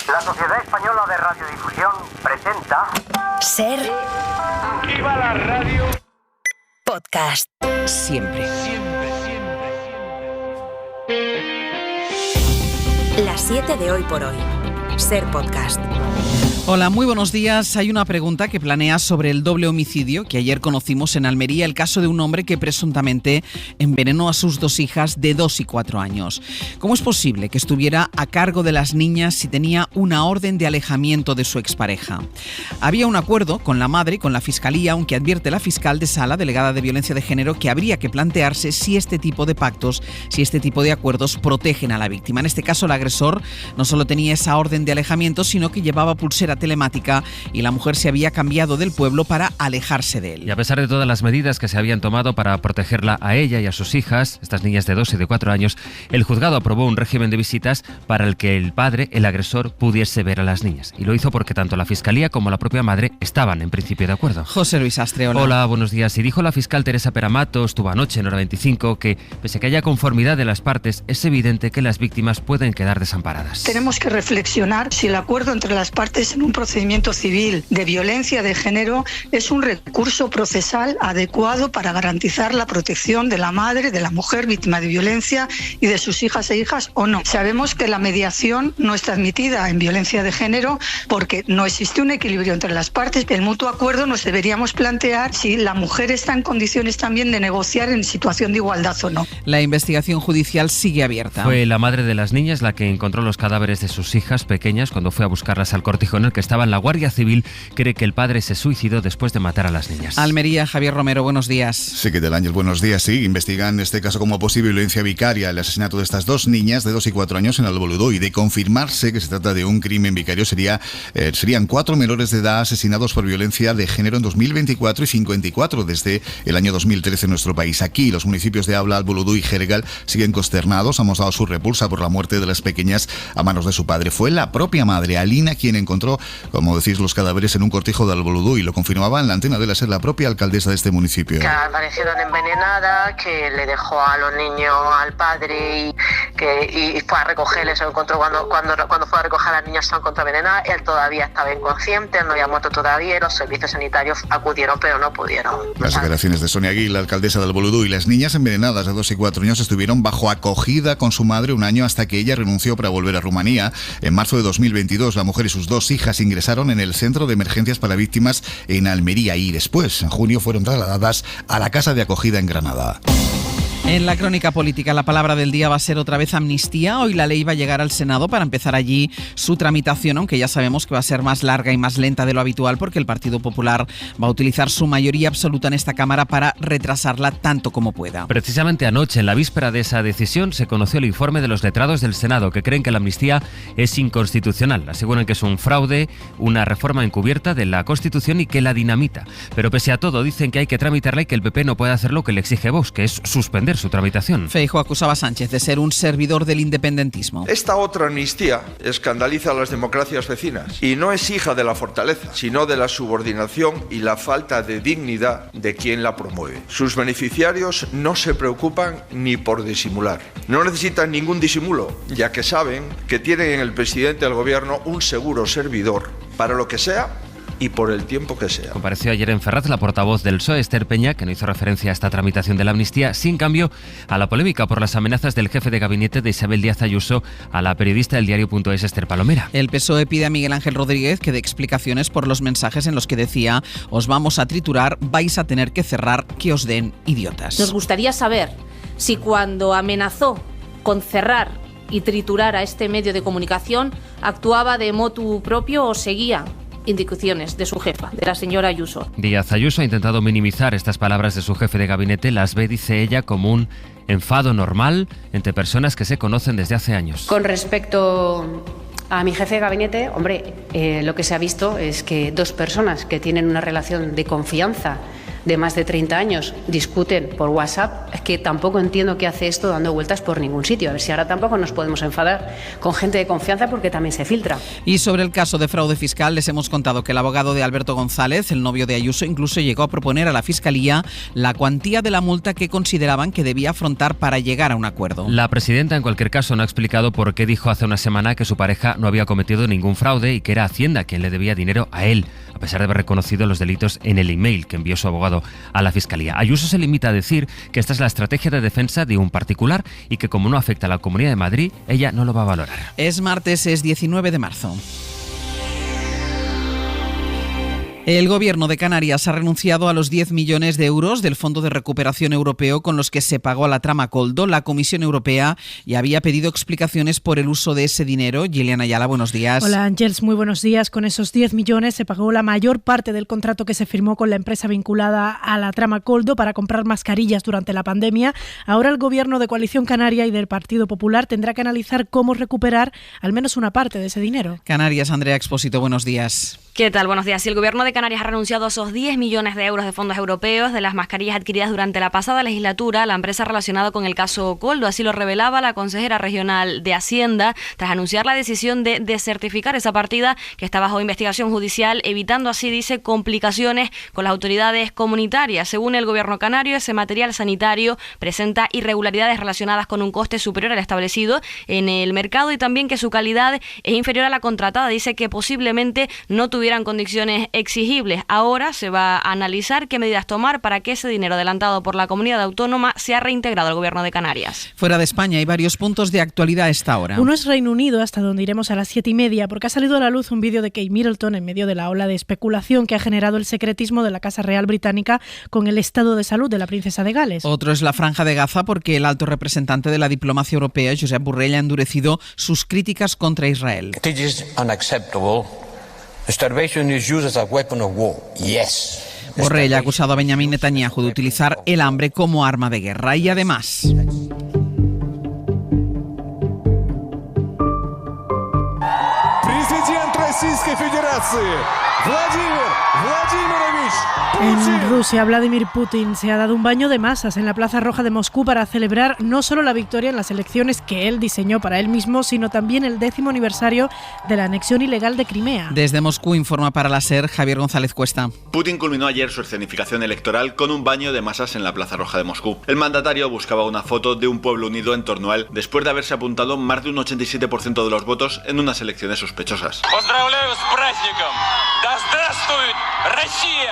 La Sociedad Española de Radiodifusión presenta... Ser... ¡Viva la radio! Podcast. Siempre. Las 7 de hoy por hoy. Ser Podcast. Hola, muy buenos días. Hay una pregunta que planea sobre el doble homicidio que ayer conocimos en Almería, el caso de un hombre que presuntamente envenenó a sus dos hijas de 2 y 4 años. ¿Cómo es posible que estuviera a cargo de las niñas si tenía una orden de alejamiento de su expareja? Había un acuerdo con la madre y con la fiscalía, aunque advierte la fiscal de sala, delegada de violencia de género, que habría que plantearse si este tipo de pactos, si este tipo de acuerdos protegen a la víctima. En este caso, el agresor no solo tenía esa orden de alejamiento, sino que llevaba pulsera telemática y la mujer se había cambiado del pueblo para alejarse de él. Y a pesar de todas las medidas que se habían tomado para protegerla a ella y a sus hijas, estas niñas de 2 y de 4 años, el juzgado aprobó un régimen de visitas para el que el padre, el agresor, pudiese ver a las niñas. Y lo hizo porque tanto la fiscalía como la propia madre estaban en principio de acuerdo. José Luis Astre, hola. Hola, buenos días. Y dijo la fiscal Teresa Peramato, estuvo anoche en Hora 25, que pese a que haya conformidad de las partes, es evidente que las víctimas pueden quedar desamparadas. Tenemos que reflexionar si el acuerdo entre las partes en un procedimiento civil de violencia de género es un recurso procesal adecuado para garantizar la protección de la madre, de la mujer víctima de violencia y de sus hijas e hijas o no. Sabemos que la mediación no está admitida en violencia de género porque no existe un equilibrio entre las partes. El mutuo acuerdo nos deberíamos plantear si la mujer está en condiciones también de negociar en situación de igualdad o no. La investigación judicial sigue abierta. Fue la madre de las niñas la que encontró los cadáveres de sus hijas pequeñas cuando fue a buscarlas al cortijo en el que estaban. La Guardia Civil cree que el padre se suicidó después de matar a las niñas. Almería, Javier Romero, buenos días. Sí, ¿qué tal, Ángel? Buenos días. Sí, investigan este caso como posible violencia vicaria, el asesinato de estas dos niñas de 2 y 4 años en Alboludó, y de confirmarse que se trata de un crimen vicario serían 4 menores de edad asesinados por violencia de género en 2024 y 54 desde el año 2013 en nuestro país. Aquí los municipios de Abla, Alboludó y Gergal siguen consternados, han mostrado su repulsa por la muerte de las pequeñas a manos de su padre. Fue la propia madre, Alina, quien encontró, como decís, los cadáveres en un cortijo de Alboludó, y lo confirmaba en la antena de la SER la propia alcaldesa de este municipio. Que aparecieron envenenadas, que le dejó a los niños al padre y fue a recogerles, se lo encontró cuando fue a recoger a las niñas, se lo encontró envenenadas. Él todavía estaba inconsciente, no había muerto todavía, los servicios sanitarios acudieron pero no pudieron. Las declaraciones de Sonia Aguil, la alcaldesa de Alboludó, y las niñas envenenadas de 2 y 4 años estuvieron bajo acogida con su madre un año hasta que ella renunció para volver a Rumanía. En marzo de 2022 la mujer y sus 2 hijas ingresaron en el Centro de Emergencias para Víctimas en Almería y después, en junio, fueron trasladadas a la Casa de Acogida en Granada. En la crónica política, la palabra del día va a ser otra vez amnistía. Hoy la ley va a llegar al Senado para empezar allí su tramitación, aunque ya sabemos que va a ser más larga y más lenta de lo habitual porque el Partido Popular va a utilizar su mayoría absoluta en esta Cámara para retrasarla tanto como pueda. Precisamente anoche, en la víspera de esa decisión, se conoció el informe de los letrados del Senado, que creen que la amnistía es inconstitucional. Aseguran que es un fraude, una reforma encubierta de la Constitución y que la dinamita. Pero pese a todo, dicen que hay que tramitarla y que el PP no puede hacer lo que le exige Vox, que es suspender su tramitación. Feijóo acusaba a Sánchez de ser un servidor del independentismo. Esta otra amnistía escandaliza a las democracias vecinas y no es hija de la fortaleza, sino de la subordinación y la falta de dignidad de quien la promueve. Sus beneficiarios no se preocupan ni por disimular. No necesitan ningún disimulo, ya que saben que tienen en el presidente del gobierno un seguro servidor para lo que sea y por el tiempo que sea. Compareció ayer en Ferraz la portavoz del PSOE, Esther Peña, que no hizo referencia a esta tramitación de la amnistía, sin cambio a la polémica por las amenazas del jefe de gabinete de Isabel Díaz Ayuso a la periodista del diario.es, Esther Palomera. El PSOE pide a Miguel Ángel Rodríguez que dé explicaciones por los mensajes en los que decía: os vamos a triturar, vais a tener que cerrar, que os den idiotas. Nos gustaría saber si cuando amenazó con cerrar y triturar a este medio de comunicación actuaba de motu propio o seguía indicaciones de su jefa, de la señora Ayuso. Díaz Ayuso ha intentado minimizar estas palabras de su jefe de gabinete, las ve, dice ella, como un enfado normal entre personas que se conocen desde hace años. Con respecto a mi jefe de gabinete, hombre, lo que se ha visto es que 2 personas que tienen una relación de confianza de más de 30 años discuten por WhatsApp, es que tampoco entiendo qué hace esto dando vueltas por ningún sitio. A ver si ahora tampoco nos podemos enfadar con gente de confianza porque también se filtra. Y sobre el caso de fraude fiscal les hemos contado que el abogado de Alberto González, el novio de Ayuso, incluso llegó a proponer a la Fiscalía la cuantía de la multa que consideraban que debía afrontar para llegar a un acuerdo. La presidenta, en cualquier caso, no ha explicado por qué dijo hace una semana que su pareja no había cometido ningún fraude y que era Hacienda quien le debía dinero a él, a pesar de haber reconocido los delitos en el email que envió su abogado a la Fiscalía. Ayuso se limita a decir que esta es la estrategia de defensa de un particular y que como no afecta a la Comunidad de Madrid, ella no lo va a valorar. Es martes, es 19 de marzo. El Gobierno de Canarias ha renunciado a los 10 millones de euros del Fondo de Recuperación Europeo con los que se pagó a la trama Koldo. La Comisión Europea ya había pedido explicaciones por el uso de ese dinero. Gillian Ayala, buenos días. Hola, Ángels, muy buenos días. Con esos 10 millones se pagó la mayor parte del contrato que se firmó con la empresa vinculada a la trama Koldo para comprar mascarillas durante la pandemia. Ahora el Gobierno de Coalición Canaria y del Partido Popular tendrá que analizar cómo recuperar al menos una parte de ese dinero. Canarias, Andrea Expósito, buenos días. ¿Qué tal? Buenos días. Si el Gobierno de Canarias ha renunciado a esos 10 millones de euros de fondos europeos de las mascarillas adquiridas durante la pasada legislatura, la empresa relacionada con el caso Koldo. Así lo revelaba la consejera regional de Hacienda tras anunciar la decisión de desertificar esa partida que está bajo investigación judicial, evitando así, dice, complicaciones con las autoridades comunitarias. Según el Gobierno canario, ese material sanitario presenta irregularidades relacionadas con un coste superior al establecido en el mercado y también que su calidad es inferior a la contratada. Dice que posiblemente no tuvieran condiciones exigibles. Ahora se va a analizar qué medidas tomar para que ese dinero adelantado por la comunidad autónoma sea reintegrado al Gobierno de Canarias. Fuera de España hay varios puntos de actualidad a esta hora. Uno es Reino Unido, hasta donde iremos a las 7:30, porque ha salido a la luz un vídeo de Kate Middleton en medio de la ola de especulación que ha generado el secretismo de la Casa Real Británica con el estado de salud de la princesa de Gales. Otro es la Franja de Gaza, porque el alto representante de la diplomacia europea, Josep Borrell, ha endurecido sus críticas contra Israel. It is unacceptable. Starvation is used as a weapon of war. Yes. Borrell ha acusado a Benjamin Netanyahu de utilizar el hambre como arma de guerra y además... Президент Российской Федерации Владимир Владимирович Putin. En Rusia, Vladimir Putin se ha dado un baño de masas en la Plaza Roja de Moscú para celebrar no solo la victoria en las elecciones que él diseñó para él mismo, sino también el 10º aniversario de la anexión ilegal de Crimea. Desde Moscú informa para la SER Javier González Cuesta. Putin culminó ayer su escenificación electoral con un baño de masas en la Plaza Roja de Moscú. El mandatario buscaba una foto de un pueblo unido en torno a él después de haberse apuntado más de un 87% de los votos en unas elecciones sospechosas.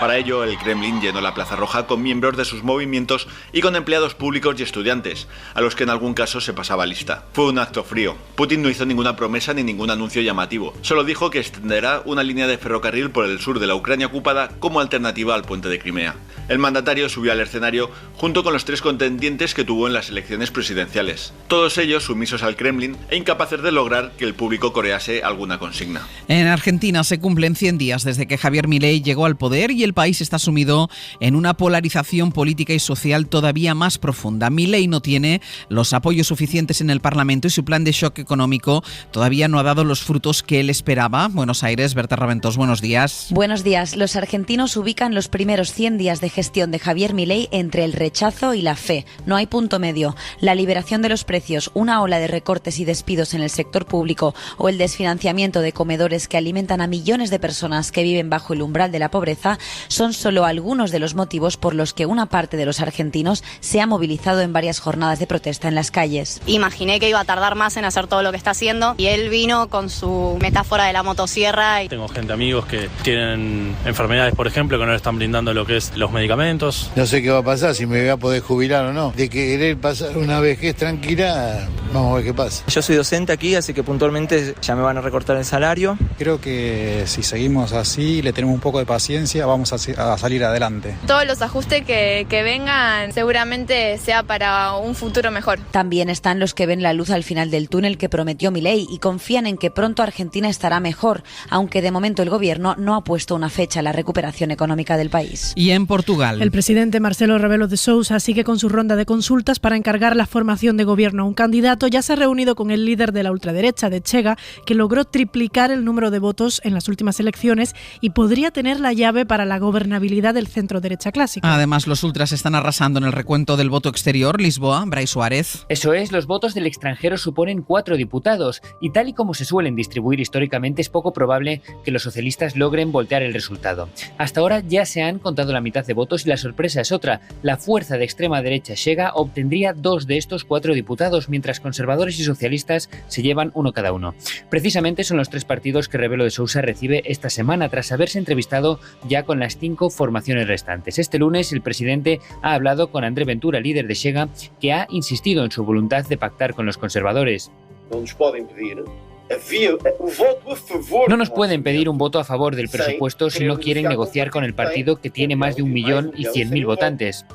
Para ello, el Kremlin llenó la Plaza Roja con miembros de sus movimientos y con empleados públicos y estudiantes, a los que en algún caso se pasaba lista. Fue un acto frío. Putin no hizo ninguna promesa ni ningún anuncio llamativo. Solo dijo que extenderá una línea de ferrocarril por el sur de la Ucrania ocupada como alternativa al puente de Crimea. El mandatario subió al escenario junto con los 3 contendientes que tuvo en las elecciones presidenciales. Todos ellos sumisos al Kremlin e incapaces de lograr que el público corease alguna consigna. En Argentina se cumplen 100 días desde que Javier Milei llegó al poder y el país está sumido en una polarización política y social todavía más profunda. Milei no tiene los apoyos suficientes en el Parlamento y su plan de shock económico todavía no ha dado los frutos que él esperaba. Buenos Aires, Berta Raventós, buenos días. Buenos días. Los argentinos ubican los primeros 100 días de gestión de Javier Milei entre el rechazo y la fe. No hay punto medio. La liberación de los precios, una ola de recortes y despidos en el sector público o el desfinanciamiento de comedores que alimentan a millones de personas que viven bajo el umbral de la pobreza son solo algunos de los motivos por los que una parte de los argentinos se ha movilizado en varias jornadas de protesta en las calles. Imaginé que iba a tardar más en hacer todo lo que está haciendo y él vino con su metáfora de la motosierra. Tengo gente, amigos que tienen enfermedades, por ejemplo, que no le están brindando lo que es los medicamentos. No sé qué va a pasar, si me voy a poder jubilar o no. De querer pasar una vejez tranquila, vamos a ver qué pasa. Yo soy docente aquí, así que puntualmente ya me van a recortar el salario. Creo que si seguimos así, le tenemos un poco de paciencia, vamos a salir adelante. Todos los ajustes que vengan seguramente sea para un futuro mejor. También están los que ven la luz al final del túnel que prometió Milei y confían en que pronto Argentina estará mejor, aunque de momento el gobierno no ha puesto una fecha a la recuperación económica del país. Y en Portugal Portugal. El presidente Marcelo Rebelo de Sousa sigue con su ronda de consultas para encargar la formación de gobierno a un candidato. Ya se ha reunido con el líder de la ultraderecha de Chega, que logró triplicar el número de votos en las últimas elecciones y podría tener la llave para la gobernabilidad del centro-derecha clásica. Además, los ultras están arrasando en el recuento del voto exterior. Lisboa, Brais Suárez. Eso es, los votos del extranjero suponen 4 diputados y tal y como se suelen distribuir históricamente es poco probable que los socialistas logren voltear el resultado. Hasta ahora ya se han contado la mitad de votos y la sorpresa es otra. La fuerza de extrema derecha Chega obtendría 2 de estos 4 diputados, mientras conservadores y socialistas se llevan uno cada uno. Precisamente son los 3 partidos que Rebelo de Sousa recibe esta semana tras haberse entrevistado ya con las 5 formaciones restantes. Este lunes el presidente ha hablado con André Ventura, líder de Chega, que ha insistido en su voluntad de pactar con los conservadores. No nos pueden pedir un voto a favor del presupuesto si no quieren negociar con el partido que tiene más de 1.100.000 votantes.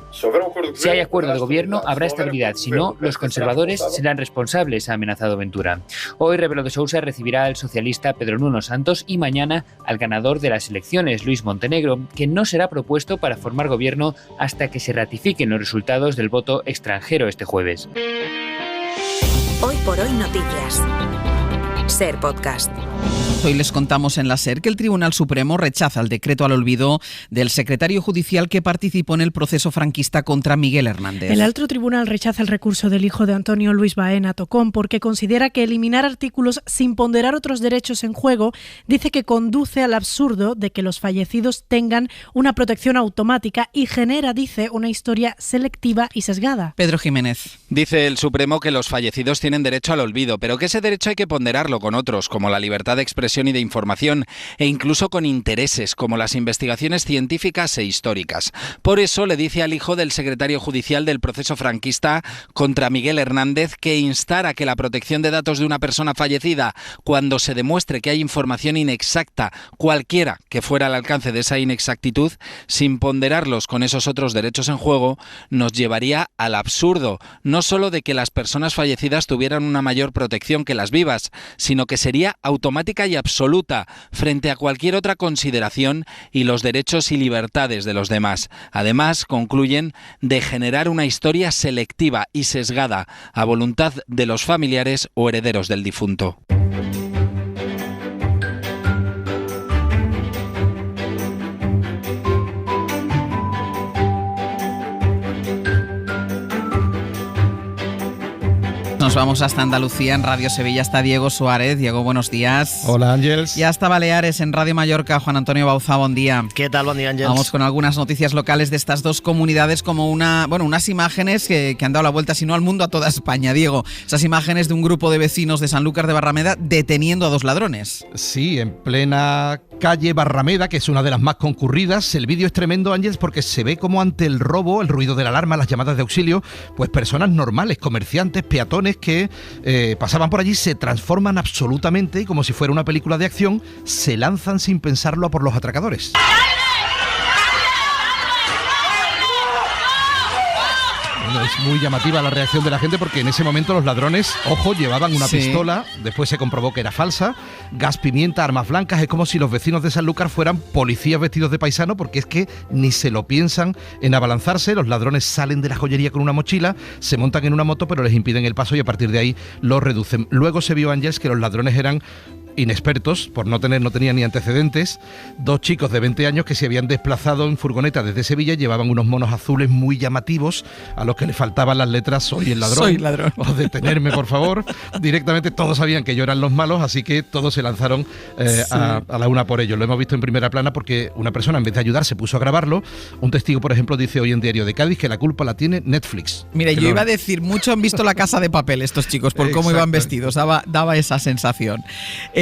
Si hay acuerdo de gobierno, habrá estabilidad. Si no, los conservadores serán responsables, ha amenazado Ventura. Hoy Rebelo de Sousa recibirá al socialista Pedro Nuno Santos y mañana al ganador de las elecciones, Luis Montenegro, que no será propuesto para formar gobierno hasta que se ratifiquen los resultados del voto extranjero este jueves. Hoy por hoy noticias. SER Podcast. Hoy les contamos en la SER que el Tribunal Supremo rechaza el decreto al olvido del secretario judicial que participó en el proceso franquista contra Miguel Hernández. El alto tribunal rechaza el recurso del hijo de Antonio Luis Baena Tocón porque considera que eliminar artículos sin ponderar otros derechos en juego dice que conduce al absurdo de que los fallecidos tengan una protección automática y genera, dice, una historia selectiva y sesgada. Pedro Jiménez. Dice el Supremo que los fallecidos tienen derecho al olvido, pero que ese derecho hay que ponderarlo con otros, como la libertad de expresión y de información, e incluso con intereses, como las investigaciones científicas e históricas. Por eso le dice al hijo del secretario judicial del proceso franquista contra Miguel Hernández que instar a que la protección de datos de una persona fallecida, cuando se demuestre que hay información inexacta, cualquiera que fuera al alcance de esa inexactitud, sin ponderarlos con esos otros derechos en juego, nos llevaría al absurdo, no solo de que las personas fallecidas tuvieran una mayor protección que las vivas, sino que sería automática y absoluta frente a cualquier otra consideración y los derechos y libertades de los demás. Además, concluyen, de generar una historia selectiva y sesgada a voluntad de los familiares o herederos del difunto. Nos vamos hasta Andalucía, en Radio Sevilla está Diego Suárez. Diego, buenos días. Hola, Ángeles. Y hasta Baleares, en Radio Mallorca, Juan Antonio Bauzá, buen día. ¿Qué tal? Buen día, Ángeles. Vamos con algunas noticias locales de estas dos comunidades, como unas imágenes que han dado la vuelta, si no al mundo, a toda España. Diego, esas imágenes de un grupo de vecinos de Sanlúcar de Barrameda deteniendo a 2 ladrones. Sí, en plena calle Barrameda, que es una de las más concurridas. El vídeo es tremendo, Ángeles, porque se ve como ante el robo, el ruido de la alarma, las llamadas de auxilio, pues personas normales, comerciantes, peatones que pasaban por allí, se transforman absolutamente y como si fuera una película de acción, se lanzan sin pensarlo a por los atracadores. Bueno, es muy llamativa la reacción de la gente porque en ese momento los ladrones, ojo, llevaban una pistola, después se comprobó que era falsa, gas pimienta, armas blancas. Es como si los vecinos de Sanlúcar fueran policías vestidos de paisano, porque es que ni se lo piensan en abalanzarse. Los ladrones salen de la joyería con una mochila, se montan en una moto, pero les impiden el paso y a partir de ahí los reducen. Luego se vio, Ángeles, que los ladrones eran inexpertos, por no tenían ni antecedentes. 2 chicos de 20 años que se habían desplazado en furgoneta desde Sevilla, llevaban unos monos azules muy llamativos a los que le faltaban las letras "Soy el ladrón", Soy ladrón, o "Detenerme, por favor". Directamente todos sabían que ellos eran los malos, así que todos se lanzaron a la una por ellos. Lo hemos visto en primera plana porque una persona, en vez de ayudar, se puso a grabarlo. Un testigo, por ejemplo, dice hoy en Diario de Cádiz que la culpa la tiene Netflix. Mira, yo iba a decir, mucho han visto La Casa de Papel estos chicos por cómo iban vestidos, daba esa sensación.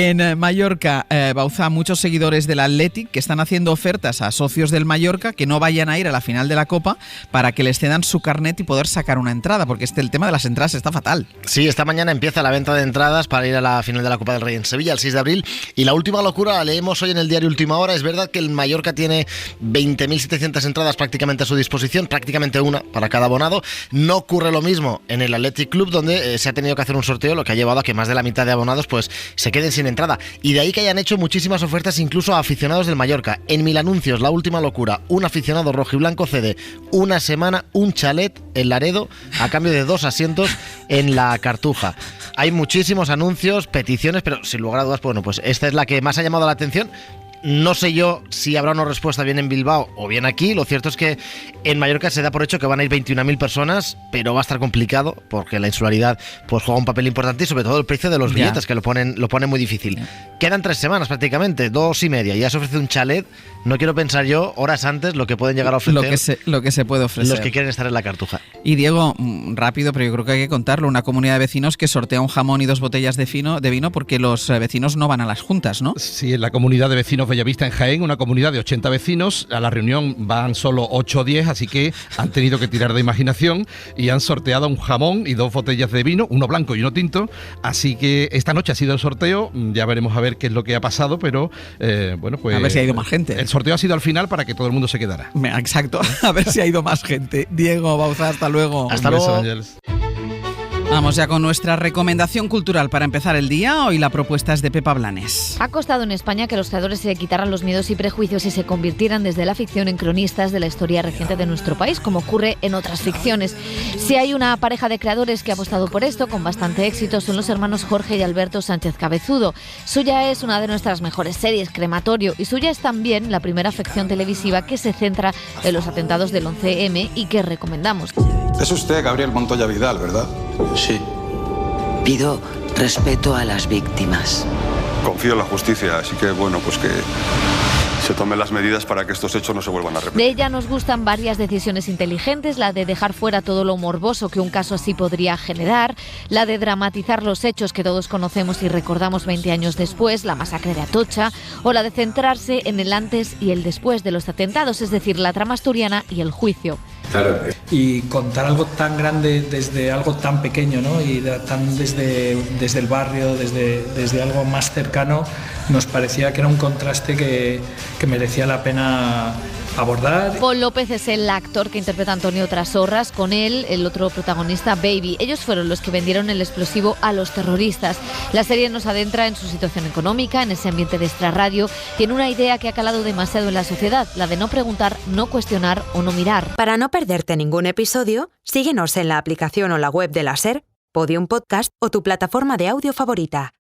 En Mallorca, Bauzá, muchos seguidores del Athletic que están haciendo ofertas a socios del Mallorca que no vayan a ir a la final de la Copa para que les cedan su carnet y poder sacar una entrada, porque el tema de las entradas está fatal. Sí, esta mañana empieza la venta de entradas para ir a la final de la Copa del Rey en Sevilla, el 6 de abril. Y la última locura la leemos hoy en el diario Última Hora. Es verdad que el Mallorca tiene 20.700 entradas prácticamente a su disposición, prácticamente una para cada abonado. No ocurre lo mismo en el Athletic Club, donde se ha tenido que hacer un sorteo, lo que ha llevado a que más de la mitad de abonados pues se queden sin entrada. Y de ahí que hayan hecho muchísimas ofertas incluso a aficionados del Mallorca. En Mil Anuncios, la última locura, un aficionado rojiblanco cede una semana un chalet en Laredo a cambio de 2 asientos en la Cartuja. Hay muchísimos anuncios, peticiones, pero sin lugar a dudas, bueno, pues esta es la que más ha llamado la atención. No sé yo si habrá una respuesta bien en Bilbao o bien aquí. Lo cierto es que en Mallorca se da por hecho que van a ir 21.000 personas, pero va a estar complicado porque la insularidad pues juega un papel importante y sobre todo el precio de los billetes, que lo ponen muy difícil. Quedan 3 semanas prácticamente, 2 y media. Ya se ofrece un chalet. No quiero pensar yo horas antes lo que pueden llegar a ofrecer. Lo que se puede ofrecer. Los que quieren estar en la Cartuja. Y Diego, rápido, pero yo creo que hay que contarlo. Una comunidad de vecinos que sortea un jamón y 2 botellas de vino porque los vecinos no van a las juntas, ¿no? Sí, en la comunidad de vecinos Bellavista en Jaén, una comunidad de 80 vecinos. A la reunión van solo 8 o 10, así que han tenido que tirar de imaginación y han sorteado un jamón y 2 botellas de vino, uno blanco y uno tinto. Así que esta noche ha sido el sorteo. Ya veremos a ver qué es lo que ha pasado, pero bueno, pues... A ver si ha ido más gente. El sorteo ha sido al final para que todo el mundo se quedara. Exacto, a ver si ha ido más gente. Diego Bauzá, hasta luego. Hasta luego. Ángeles. Vamos ya con nuestra recomendación cultural para empezar el día. Hoy la propuesta es de Pepa Blanes. Ha costado en España que los creadores se quitaran los miedos y prejuicios y se convirtieran desde la ficción en cronistas de la historia reciente de nuestro país, como ocurre en otras ficciones. Si hay una pareja de creadores que ha apostado por esto con bastante éxito, son los hermanos Jorge y Alberto Sánchez Cabezudo. Suya es una de nuestras mejores series, Crematorio, y suya es también la primera ficción televisiva que se centra en los atentados del 11M y que recomendamos. Es usted Gabriel Montoya Vidal, ¿verdad? Sí. Pido respeto a las víctimas. Confío en la justicia, así que bueno, pues que se tomen las medidas para que estos hechos no se vuelvan a repetir. De ella nos gustan varias decisiones inteligentes, la de dejar fuera todo lo morboso que un caso así podría generar, la de dramatizar los hechos que todos conocemos y recordamos 20 años después, la masacre de Atocha, o la de centrarse en el antes y el después de los atentados, es decir, la trama asturiana y el juicio. Claro. Y contar algo tan grande desde algo tan pequeño, ¿no? Y tan desde el barrio, desde algo más cercano, nos parecía que era un contraste que merecía la pena abordar. Paul López es el actor que interpreta a Antonio Trasorras, con él el otro protagonista, Baby. Ellos fueron los que vendieron el explosivo a los terroristas. La serie nos adentra en su situación económica, en ese ambiente de extrarradio, tiene una idea que ha calado demasiado en la sociedad, la de no preguntar, no cuestionar o no mirar. Para no perderte ningún episodio, síguenos en la aplicación o la web de la SER, Podium Podcast o tu plataforma de audio favorita.